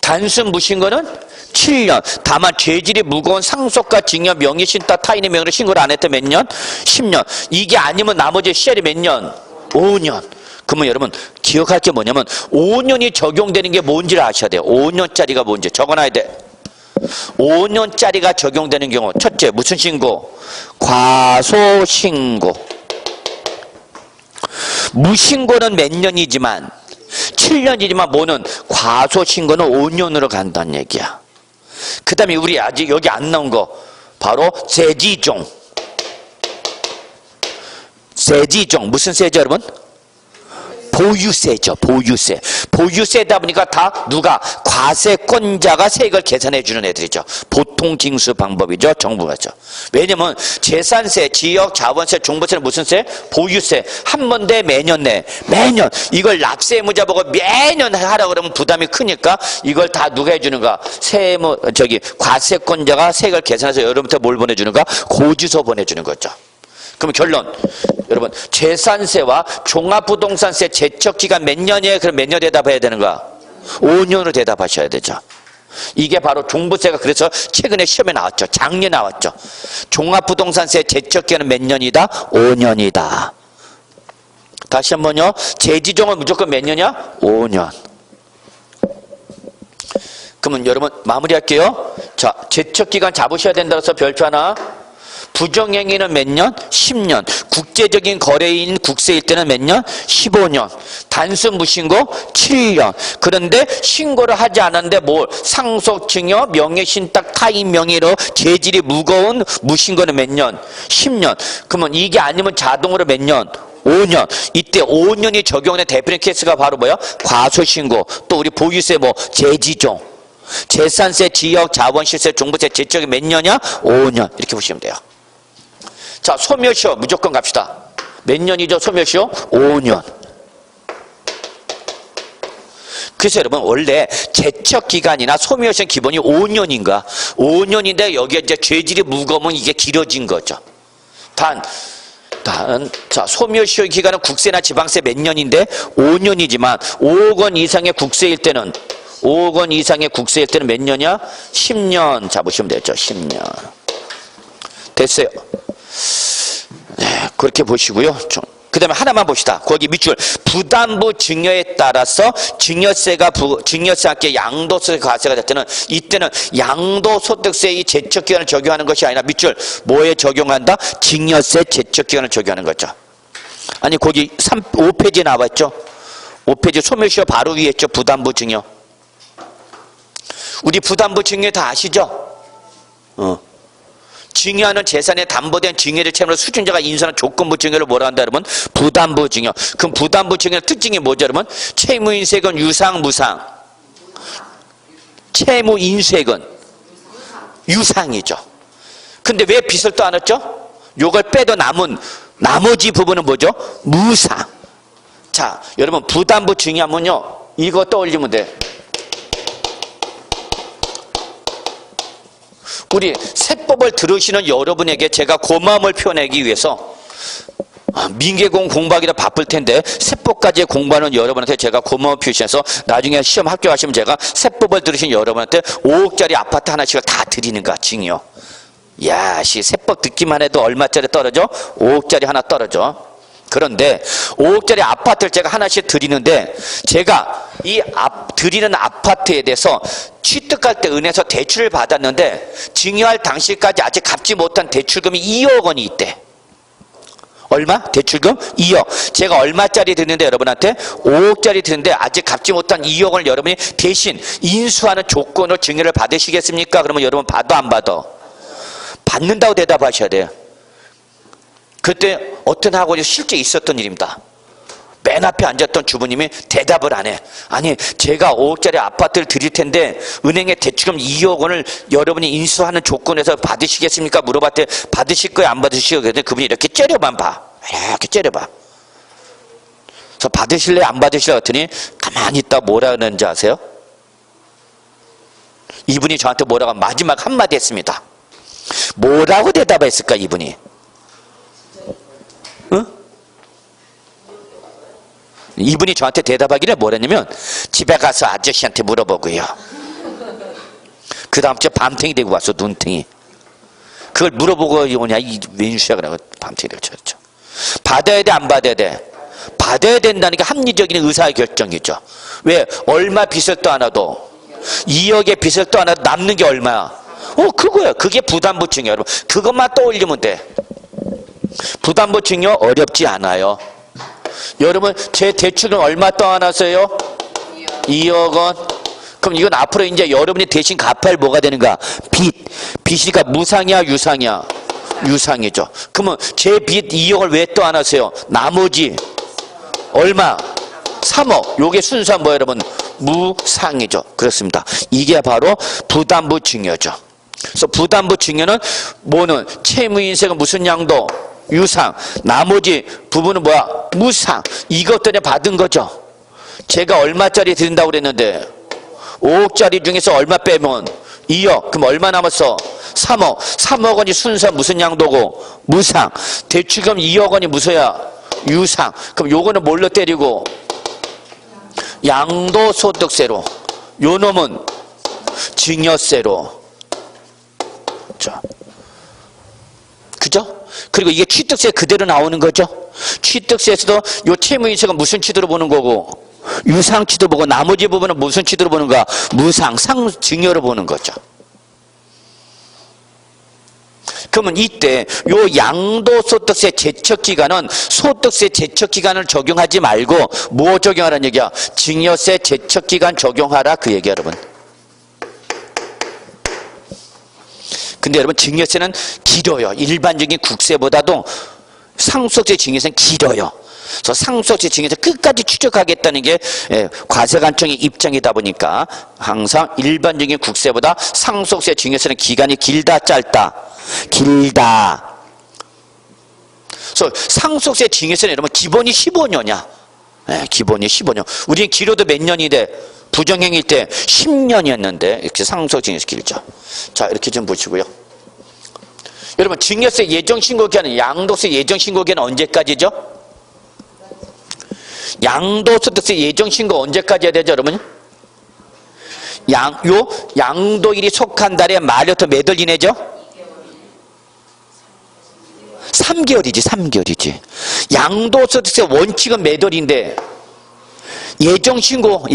단순 무신고는 7년. 다만 죄질이 무거운 상속과 증여, 명예신탁, 타인의 명의로 신고를 안 했다 몇 년? 10년. 이게 아니면 나머지 쉘이 몇 년? 5년. 그러면 여러분 기억할 게 뭐냐면 5년이 적용되는 게 뭔지를 아셔야 돼요. 5년짜리가 뭔지 적어놔야 돼. 5년짜리가 적용되는 경우 첫째 무슨 신고? 과소신고. 무신고는 몇 년이지만 7년이지만 뭐는 과소신고는 5년으로 간다는 얘기야. 그 다음에 우리 아직 여기 안 나온 거 바로 세지종. 무슨 세죠 여러분? 보유세죠. 보유세다 보니까 다 누가? 과세권자가 세액을 계산해 주는 애들이죠. 보통 징수 방법이죠. 정부가죠. 왜냐면 재산세, 지역, 자본세, 종부세는 무슨 세? 보유세. 한 번 내 매년 내. 매년. 이걸 납세의무자 보고 매년 하라고 그러면 부담이 크니까 이걸 다 누가 해주는가? 과세권자가 세액을 계산해서 여러분한테 뭘 보내주는가? 고지서 보내주는 거죠. 그럼 결론 여러분 재산세와 종합부동산세 제척기간 몇 년이에요? 그럼 몇 년 대답해야 되는가? 5년으로 대답하셔야 되죠. 이게 바로 종부세가 그래서 최근에 시험에 나왔죠. 작년에 나왔죠. 종합부동산세 제척기간은 몇 년이다? 5년이다. 다시 한번요. 제지종은 무조건 몇 년이야? 5년. 그러면 여러분 마무리할게요. 자, 제척기간 잡으셔야 된다고 해서 별표 하나. 부정행위는 몇 년? 10년. 국제적인 거래인 국세일 때는 몇 년? 15년. 단순 무신고 7년. 그런데 신고를 하지 않았는데 뭘? 상속증여, 명예신탁, 타인 명의로 죄질이 무거운 무신고는 몇 년? 10년. 그러면 이게 아니면 자동으로 몇 년? 5년. 이때 5년이 적용하는 대표적인 케이스가 바로 뭐야? 과소신고. 또 우리 보유세 뭐 재지종. 재산세, 지역, 자본시세, 종부세, 제적이 몇 년이야? 5년. 이렇게 보시면 돼요. 자, 소멸시효 무조건 갑시다. 몇 년이죠, 소멸시효? 5년. 그래서 여러분, 원래 제척기간이나 소멸시효 기본이 5년인가? 5년인데 여기에 이제 죄질이 무거우면 이게 길어진 거죠. 자, 소멸시효 기간은 국세나 지방세 몇 년인데? 5년이지만 5억 원 이상의 국세일 때는 5억 원 이상의 국세일 때는 몇 년이야? 10년 잡으시면 되죠. 10년. 됐어요. 네, 그렇게 보시고요. 그 다음에 하나만 봅시다. 거기 밑줄. 부담부 증여에 따라서 증여세가 증여세와 함께 양도소득세 과세가 될 때는 이때는 양도소득세의 제척기간을 적용하는 것이 아니라 밑줄. 뭐에 적용한다? 증여세 제척기간을 적용하는 거죠. 아니 거기 5페이지에 나와있죠. 5페이지 소멸시효 바로 위에 있죠. 부담부 증여. 우리 부담부 증여 다 아시죠? 증여하는 재산에 담보된 증여를 채무로 수준자가 인수하는 조건부 증여를 뭐라 한다 여러분? 부담부 증여. 그럼 부담부 증여의 특징이 뭐죠 여러분? 채무인수액은 유상 무상. 채무인수액은 유상이죠. 근데 왜 빚을 또 안 했죠? 요걸 빼도 남은 나머지 부분은 뭐죠? 무상. 자, 여러분 부담부 증여하면요 이거 떠올리면 돼. 우리 세법을 들으시는 여러분에게 제가 고마움을 표현하기 위해서 민계공 공부하기도 바쁠 텐데 세법까지 공부하는 여러분한테 제가 고마움 표시해서 나중에 시험 합격하시면 제가 세법을 들으신 여러분한테 5억짜리 아파트 하나씩을 다 드리는 거야. 징이요. 야, 세법 듣기만 해도 얼마짜리 떨어져? 5억짜리 하나 떨어져. 그런데 5억짜리 아파트를 제가 하나씩 드리는데 제가 드리는 아파트에 대해서 취득할 때 은행에서 대출을 받았는데 증여할 당시까지 아직 갚지 못한 대출금이 2억 원이 있대. 얼마? 대출금? 2억. 제가 얼마짜리 드는데 여러분한테 5억짜리 드는데 아직 갚지 못한 2억 원을 여러분이 대신 인수하는 조건으로 증여를 받으시겠습니까? 그러면 여러분 받아 안 받아? 받는다고 대답하셔야 돼요. 그때 어떤 학원이 실제 있었던 일입니다. 맨 앞에 앉았던 주부님이 대답을 안 해. 아니 제가 5억짜리 아파트를 드릴 텐데 은행에 대출금 2억 원을 여러분이 인수하는 조건에서 받으시겠습니까? 물어봤더니 받으실 거예요 안 받으실 거예요? 그분이 이렇게 째려만 봐. 이렇게 째려봐. 그래서 받으실래 안 받으실래 했더니 가만히 있다 뭐라 그러는지 아세요? 이분이 저한테 뭐라고 마지막 한마디 했습니다. 뭐라고 대답했을까 이분이? 응? 이분이 저한테 대답하기를 뭐랬냐면 집에 가서 아저씨한테 물어보고요. 그 다음 주에 밤탱이 되고 왔어. 눈탱이. 그걸 물어보고 오냐 이 왼수야 그러고 밤탱이 되고 쳤죠. 받아야 돼 안 받아야 돼? 받아야 된다는 게 합리적인 의사결정이죠. 왜? 얼마 빚을 또 하나도 2억의 빚을 또 하나도 남는 게 얼마야? 그거야. 그게 부담부 증여 여러분. 그것만 떠올리면 돼. 부담부 증여 어렵지 않아요. 여러분 제 대출은 얼마 떠안았어요? 2억 원. 그럼 이건 앞으로 이제 여러분이 대신 갚아야 뭐가 되는가? 빚이니까 무상이야 유상이야? 유상이죠. 그러면 제 빚 2억을 왜 떠안았어요? 나머지 얼마? 3억. 요게 순수한 뭐 여러분? 무상이죠. 그렇습니다. 이게 바로 부담부 증여죠. 그래서 부담부 증여는 뭐는 채무인색은 무슨 양도? 유상. 나머지 부분은 뭐야? 무상. 이것 때문에 받은 거죠. 제가 얼마짜리 드린다고 그랬는데 5억짜리 중에서 얼마 빼면 2억. 그럼 얼마 남았어? 3억. 3억 원이 순수한 무슨 양도고? 무상. 대출금 2억 원이 무서야? 유상. 그럼 요거는 뭘로 때리고? 양도소득세로. 요 놈은 증여세로. 자, 그죠? 그리고 이게 취득세 그대로 나오는 거죠. 취득세에서도 요 채무인색은 무슨 취도로 보는 거고? 유상치도 보고 나머지 부분은 무슨 치도로 보는가? 무상, 상증여로 보는 거죠. 그러면 이때 요 양도소득세 제척기간은 소득세 제척기간을 적용하지 말고 뭐 적용하라는 얘기야? 증여세 제척기간 적용하라 그 얘기야 여러분. 근데 여러분 증여세는 길어요. 일반적인 국세보다도 상속세 증여세는 길어요. 그래서 상속세 증여세 끝까지 추적하겠다는 게 과세관청의 입장이다 보니까 항상 일반적인 국세보다 상속세 증여세는 기간이 길다 짧다? 길다. 그래서 상속세 증여세는 여러분 기본이 15년이야. 기본이 15년. 우리는 길어도 몇 년이 돼? 부정행위일 때 10년이었는데 이렇게 상속증여세 길죠. 자, 이렇게 좀 보시고요. 여러분 증여세 예정신고기한은 양도세 예정신고기한은 언제까지죠? 양도소득세 예정신고 언제까지 해야 되죠 여러분? 양도일이 속한 달에 말부터 몇 월 이내죠? 3개월이지 3개월이지. 양도소득세 원칙은 몇 월인데 예정신고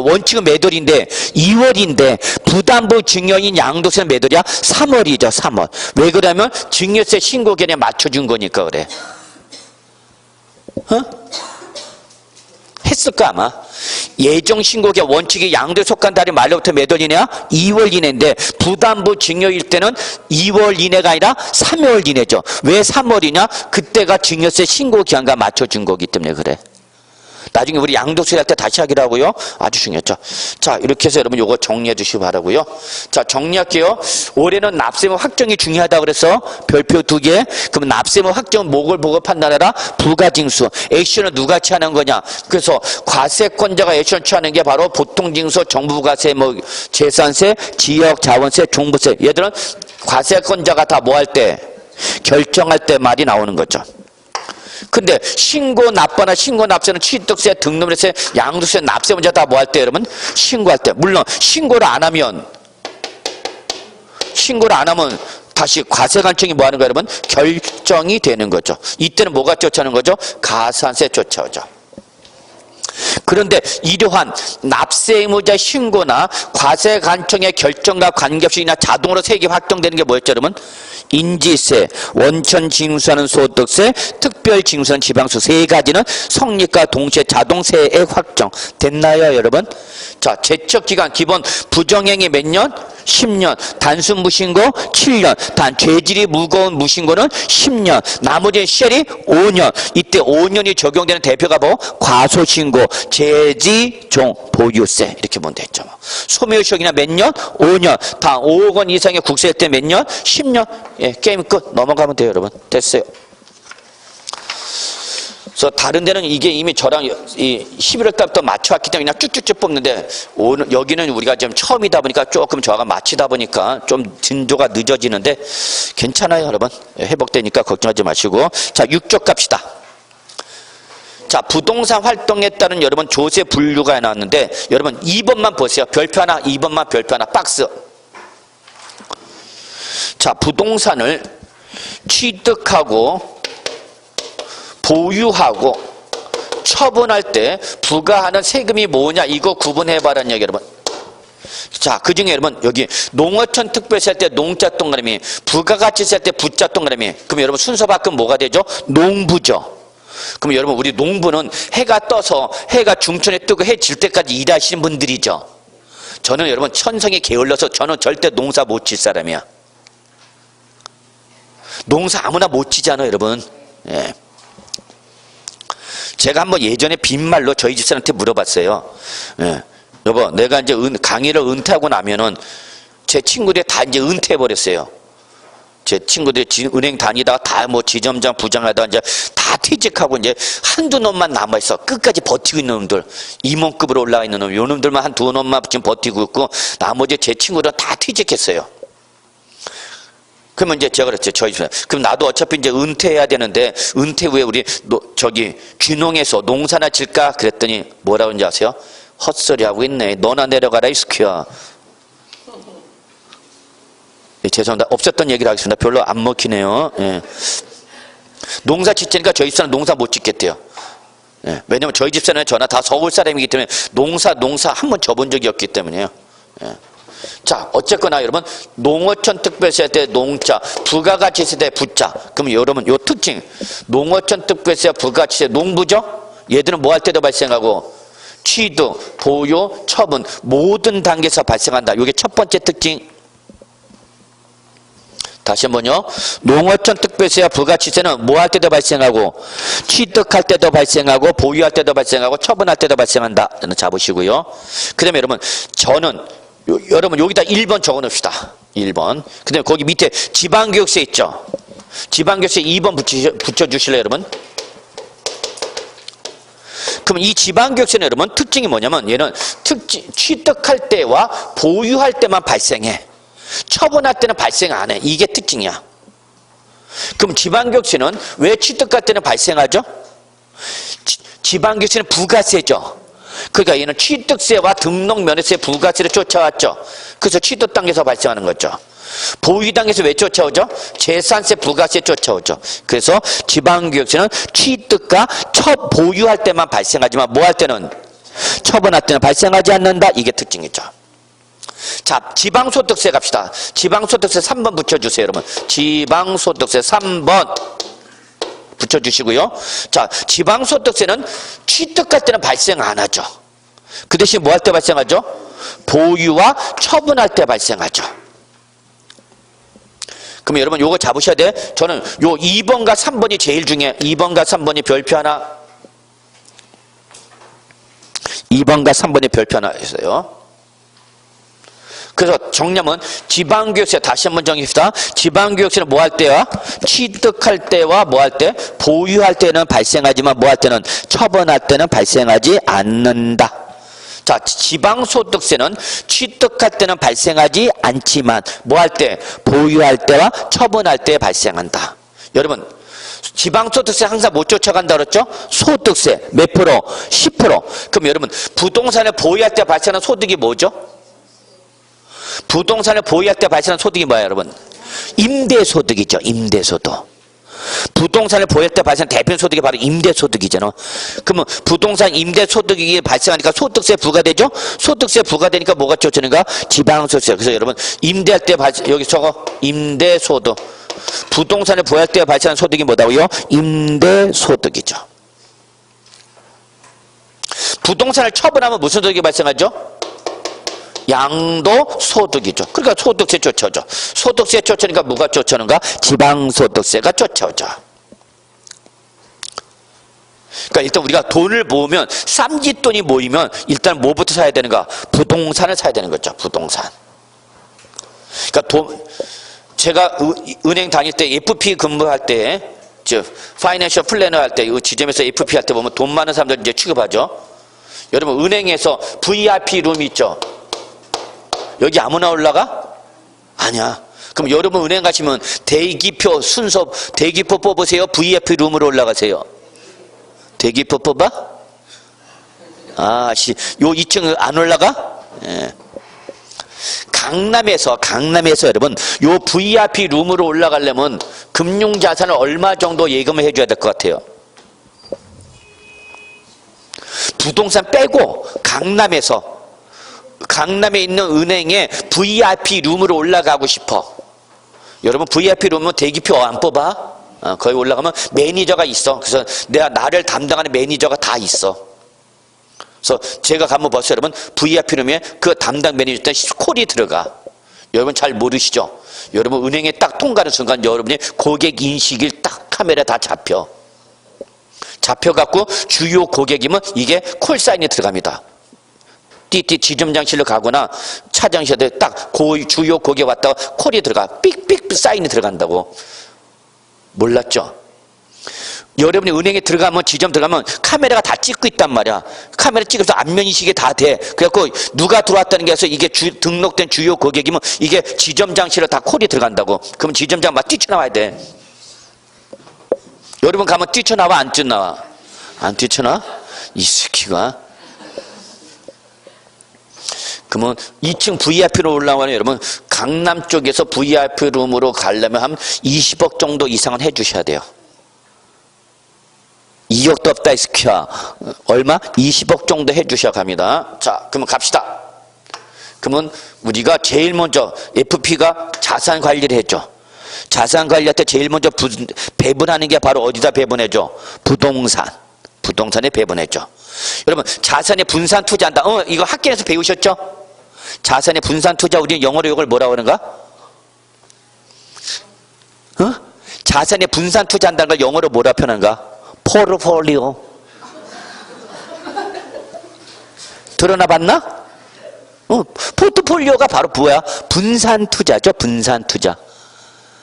원칙은 몇 월인데 2월인데 부담부 증여인 양도세는 몇 월이야? 3월이죠 3월. 왜 그러면 증여세 신고기한에 맞춰준 거니까 그래. 했을까 아마. 예정신고기한 원칙이 양도에 속한 달이 말로부터 몇 월 이내야? 2월 이내인데 부담부 증여일 때는 2월 이내가 아니라 3월 이내죠. 왜 3월이냐? 그때가 증여세 신고기한과 맞춰준 거기 때문에 그래. 나중에 우리 양도세 할 때 다시 하기로 하고요. 아주 중요하죠. 자, 이렇게 해서 여러분 요거 정리해 주시기 바라고요. 자, 정리할게요. 올해는 납세무 확정이 중요하다고 그래서 별표 2개. 그럼 납세무 확정은 뭐를 보고 판단하라? 부가징수. 액션을 누가 취하는 거냐? 그래서 과세권자가 액션 취하는 게 바로 보통징수, 정부과세, 뭐 재산세, 지역자원세, 종부세. 얘들은 과세권자가 다 뭐 할 때? 결정할 때 말이 나오는 거죠. 근데 신고 납부나 신고 납세는 취득세, 등록세, 양도세, 납세 문제 다 뭐 할 때 여러분? 신고할 때. 물론 신고를 안 하면 다시 과세관청이 뭐 하는 거예요 여러분? 결정이 되는 거죠. 이때는 뭐가 쫓아오는 거죠? 가산세 쫓아오죠. 그런데 이러한 납세 의무자 신고나 과세관청의 결정과 관계없이 그냥 자동으로 세액이 확정되는 게 뭐였죠 여러분? 인지세, 원천 징수하는 소득세, 특별 징수하는 지방세 세 가지는 성립과 동시에 자동 세액 확정 됐나요 여러분? 자, 제척기간 기본 부정행위 몇 년? 10년. 단순 무신고 7년. 단 죄질이 무거운 무신고는 10년. 나머지 쉘이 5년. 이때 5년이 적용되는 대표가 뭐? 과소신고, 제지종, 보유세 이렇게 보면 되죠. 소멸시효기나 몇 년? 5년. 단 5억 원 이상의 국세일 때 몇 년? 10년. 예, 게임 끝. 넘어가면 돼요 여러분. 됐어요. 그래서 다른 데는 이게 이미 저랑 이 11월 달부터 맞춰왔기 때문에 그냥 쭉쭉쭉 뽑는데 오늘 여기는 우리가 지금 처음이다 보니까 조금 저하고 맞추다 보니까 좀 진도가 늦어지는데 괜찮아요 여러분. 회복되니까 걱정하지 마시고. 자, 6쪽 갑시다. 자, 부동산 활동에 따른 여러분 조세 분류가 나왔는데 여러분 2번만 보세요. 별표 하나, 2번만 별표 하나, 박스. 자, 부동산을 취득하고 보유하고 처분할 때 부과하는 세금이 뭐냐 이거 구분해봐라는 얘기 여러분. 자, 그중에 여러분 여기 농어촌 특별세 할 때 농자 동그라미, 부가가치세 할 때 부자 동그라미. 그럼 여러분 순서 바꾸면 뭐가 되죠? 농부죠. 그럼 여러분 우리 농부는 해가 떠서 해가 중천에 뜨고 해 질 때까지 일하시는 분들이죠. 저는 여러분 천성이 게을러서 저는 절대 농사 못 질 사람이야. 농사 아무나 못 지잖아요 여러분. 예. 제가 한번 예전에 빈말로 저희 집사람한테 물어봤어요. 예. 여보, 내가 이제 강의를 은퇴하고 나면은 제 친구들이 다 이제 은퇴해버렸어요. 제 친구들이 은행 다니다가 다 뭐 지점장 부장하다가 이제 다 퇴직하고 이제 한두 놈만 남아있어. 끝까지 버티고 있는 놈들. 임원급으로 올라가 있는 놈. 요 놈들만 한 두 놈만 지금 버티고 있고 나머지 제 친구들은 다 퇴직했어요. 그러면 이제 제가 그랬죠. 저희 집사람. 그럼 나도 어차피 이제 은퇴해야 되는데 은퇴 후에 우리 저기 귀농해서 농사나 질까? 그랬더니 뭐라고 하는지 아세요? 헛소리 하고 있네. 너나 내려가라 이 스퀴야. 예, 죄송합니다. 없었던 얘기를 하겠습니다. 별로 안 먹히네요. 예. 농사 짓자니까 저희 집사람 농사 못 짓겠대요. 예, 왜냐면 저희 집사람은 저나 다 서울 사람이기 때문에 농사 한 번 져본 적이 없기 때문에요. 예. 자, 어쨌거나 여러분, 농어촌 특별세 때 농자, 부가가치세 때 부자. 그럼 여러분, 요 특징. 농어촌 특별세, 부가가치세, 농부죠? 얘들은 뭐 할 때도 발생하고, 취득, 보유, 처분, 모든 단계에서 발생한다. 요게 첫 번째 특징. 다시 한번요. 농어촌 특별세와 부가치세는 뭐 할 때도 발생하고, 취득할 때도 발생하고, 보유할 때도 발생하고, 처분할 때도 발생한다. 잡으시고요. 그 다음에 여러분, 저는 여러분 여기다 1번 적어 놓읍시다. 1번. 그 다음에 거기 밑에 지방교육세 있죠. 지방교육세 2번 붙여주실래요 여러분? 그럼 이 지방교육세는 여러분 특징이 뭐냐면 얘는 취득할 때와 보유할 때만 발생해. 처분할 때는 발생 안 해. 이게 특징이야. 그럼 지방교육세는 왜 취득할 때는 발생하죠? 지방교육세는 부가세죠. 그러니까 얘는 취득세와 등록면허세 부가세를 쫓아왔죠. 그래서 취득 단계에서 발생하는 거죠. 보유 단계에서 왜 쫓아오죠? 재산세 부가세 쫓아오죠. 그래서 지방교육세는 취득과 보유할 때만 발생하지만 뭐 할 때는 처분할 때는 발생하지 않는다. 이게 특징이죠. 자, 지방소득세 갑시다. 지방소득세 3번 붙여주세요 여러분. 지방소득세 3번 붙여주시고요. 자, 지방소득세는 취득할 때는 발생 안 하죠. 그 대신 뭐 할 때 발생하죠? 보유와 처분할 때 발생하죠. 그럼 여러분 요거 잡으셔야 돼. 저는 요 2번과 3번이 제일 중요해. 2번과 3번이 별표 하나. 2번과 3번이 별표 하나 있어요. 그래서 정리하면 지방교육세 다시 한번 정리합시다. 지방교육세는 뭐 할 때와 취득할 때와 뭐 할 때 보유할 때는 발생하지만 뭐 할 때는 처분할 때는 발생하지 않는다. 자, 지방소득세는 취득할 때는 발생하지 않지만 뭐 할 때 보유할 때와 처분할 때 발생한다. 여러분 지방소득세 항상 못 쫓아간다 그랬죠? 소득세 몇 프로? 10%. 그럼 여러분 부동산을 보유할 때 발생하는 소득이 뭐죠? 부동산을 보유할 때 발생하는 소득이 뭐야 여러분? 임대소득이죠. 임대소득. 부동산을 보유할 때 발생하는 대표 소득이 바로 임대소득이잖아. 그러면 부동산 임대소득이 발생하니까 소득세 부과되죠? 소득세 부과되니까 뭐가 쫓아오는가? 지방소득세. 그래서 여러분 임대할 때 여기 적어 임대소득. 부동산을 보유할 때 발생하는 소득이 뭐다고요? 임대소득이죠. 부동산을 처분하면 무슨 소득이 발생하죠? 양도소득이죠. 그러니까 소득세 쫓아오죠. 소득세 쫓아오니까 뭐가 쫓아오는가? 지방소득세가 쫓아오죠. 그러니까 일단 우리가 돈을 모으면 쌈짓돈이 모이면 일단 뭐부터 사야 되는가? 부동산을 사야 되는 거죠. 부동산. 그러니까 제가 은행 다닐 때 FP 근무할 때 즉 파이낸셜 플래너 할 때 이 지점에서 FP 할 때 보면 돈 많은 사람들 이제 취급하죠. 여러분 은행에서 VIP 룸이 있죠. 여기 아무나 올라가? 아니야. 그럼 여러분 은행 가시면 대기표 순서 대기표 뽑으세요. VIP 룸으로 올라가세요. 대기표 뽑아? 요 2층 안 올라가? 예. 강남에서 여러분 요 VIP 룸으로 올라가려면 금융자산을 얼마 정도 예금을 해줘야 될 것 같아요? 부동산 빼고 강남에 있는 은행에 VIP 룸으로 올라가고 싶어. 여러분 VIP 룸은 대기표 안 뽑아? 거기 올라가면 매니저가 있어. 그래서 나를 담당하는 매니저가 다 있어. 그래서 제가 가면 봤어요. 여러분 VIP 룸에 그 담당 매니저 때 콜이 들어가. 여러분 잘 모르시죠? 여러분 은행에 딱 통과하는 순간 여러분이 고객 인식이 딱 카메라에 다 잡혀갖고 주요 고객이면 이게 콜 사인이 들어갑니다. 띠띠 지점장실로 가거나 차장실에 딱 주요 고객 왔다가 콜이 들어가. 삑삑 사인이 들어간다고. 몰랐죠? 여러분이 은행에 들어가면 지점 들어가면 카메라가 다 찍고 있단 말이야. 카메라 찍어서 안면인식이 다 돼. 그래갖고 누가 들어왔다는 게 해서 이게 등록된 주요 고객이면 이게 지점장실로 다 콜이 들어간다고. 그럼 지점장 막 뛰쳐나와야 돼. 여러분 가면 뛰쳐나와 안 뛰쳐나와? 안 뛰쳐나? 이 새끼가. 그러면 2층 VIP로 올라가면 여러분 강남 쪽에서 VIP 룸으로 가려면 한 20억 정도 이상은 해주셔야 돼요. 2억 2억도 없다 이스키야. 얼마? 20억 정도 해주셔야 합니다. 자, 그러면 갑시다. 그러면 우리가 제일 먼저 FP가 자산 관리를 했죠. 자산 관리할 때 제일 먼저 배분하는 게 바로 어디다 배분해줘? 부동산에 배분했죠. 여러분, 자산에 분산 투자한다. 이거 학교에서 배우셨죠? 자산에 분산 투자, 우리는 영어로 이걸 뭐라고 하는가? 자산에 분산 투자한다는 걸 영어로 뭐라 표현하는가? 포르폴리오. 들어나 봤나? 포트폴리오가 바로 뭐야? 분산 투자죠. 분산 투자.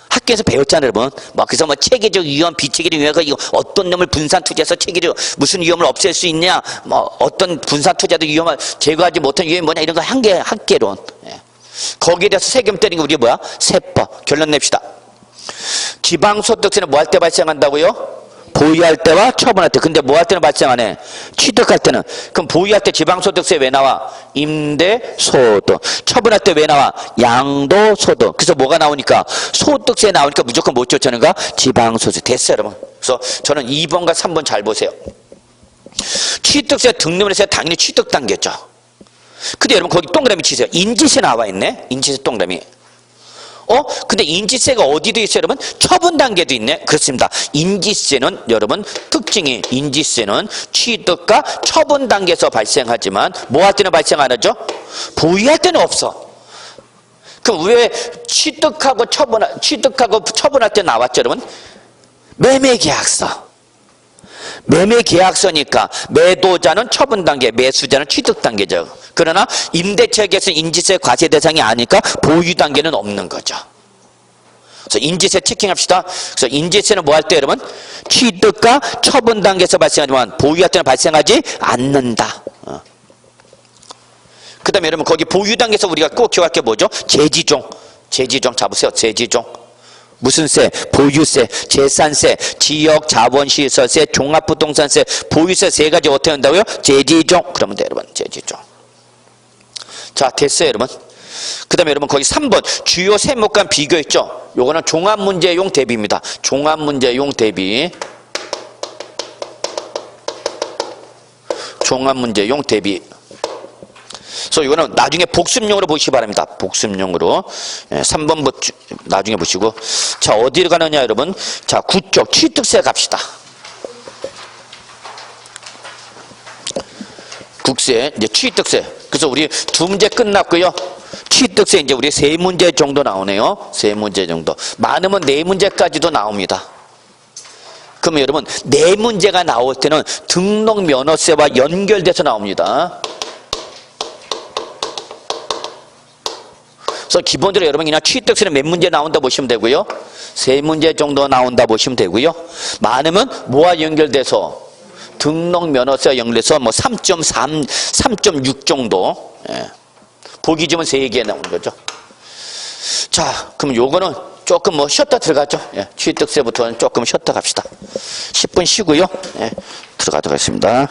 학교에서 배웠잖아요, 여러분. 그래서 체계적 위험, 비체계적 위험가 이거 어떤 놈을 분산 투자해서 체계적 무슨 위험을 없앨 수 있냐? 어떤 분산 투자도 위험을 제거하지 못한 위험이 뭐냐? 이런 거 학계론. 예. 거기에 대해서 세금 때리는 게 우리 뭐야? 세법. 결론 냅시다. 지방소득세는 뭐 할 때 발생한다고요? 보유할 때와 처분할 때. 근데 뭐 할 때는 발생하네? 취득할 때는. 그럼 보유할 때 지방소득세 왜 나와? 임대소득. 처분할 때 왜 나와? 양도소득. 그래서 뭐가 나오니까? 소득세 나오니까 무조건 못 쫓아내는가? 지방소득세. 됐어요, 여러분. 그래서 저는 2번과 3번 잘 보세요. 취득세 등록을 해서 당연히 취득 단계죠. 근데 여러분 거기 동그라미 치세요. 인지세 나와 있네? 인지세 동그라미. 근데 인지세가 어디도 있어요, 여러분? 처분 단계도 있네. 그렇습니다. 인지세는 여러분 특징이 인지세는 취득과 처분 단계에서 발생하지만 뭐 할 때는 발생 안 하죠? 보유할 때는 없어. 그럼 왜 취득하고 처분할 때 나왔죠, 여러분? 매매계약서. 매매계약서니까 매도자는 처분 단계, 매수자는 취득 단계죠. 그러나 임대차익에서 인지세 과세 대상이 아니니까 보유 단계는 없는 거죠. 그래서 인지세 체킹합시다. 그래서 인지세는 뭐 할 때 여러분? 취득과 처분 단계에서 발생하지만 보유할 때는 발생하지 않는다. 그 다음에 여러분 거기 보유 단계에서 우리가 꼭 기억할 게 뭐죠? 재지종. 재지종 잡으세요. 재지종. 무슨 세? 보유세, 재산세, 지역자본시설세, 종합부동산세, 보유세 세 가지 어떻게 한다고요? 재지종. 그러면 돼요, 여러분. 재지종. 자, 됐어요, 여러분. 그 다음에 여러분 거기 3번 주요 세목 간 비교했죠? 요거는 종합문제용 대비입니다. 종합문제용 대비. 종합문제용 대비. 그래서 이거는 나중에 복습용으로 보시기 바랍니다. 복습용으로. 3번 나중에 보시고. 자, 어디로 가느냐, 여러분? 자, 9쪽 취득세 갑시다. 국세, 이제 취득세. 그래서 우리 두 문제 끝났고요. 취득세 이제 우리 세 문제 정도 나오네요. 세 문제 정도. 많으면 네 문제까지도 나옵니다. 그러면 여러분, 네 문제가 나올 때는 등록 면허세와 연결돼서 나옵니다. 그래서 기본적으로 여러분 그냥 취득세는 몇 문제 나온다 보시면 되고요. 세 문제 정도 나온다 보시면 되고요. 많으면 뭐와 연결돼서 등록 면허세와 연결돼서 뭐 3.3, 3.6 정도. 예. 보기 주면 3개 나오는 거죠. 자, 그럼 요거는 조금 뭐 쉬었다 들어가죠. 예. 취득세부터는 조금 쉬었다 갑시다. 10분 쉬고요. 예. 들어가도록 하겠습니다.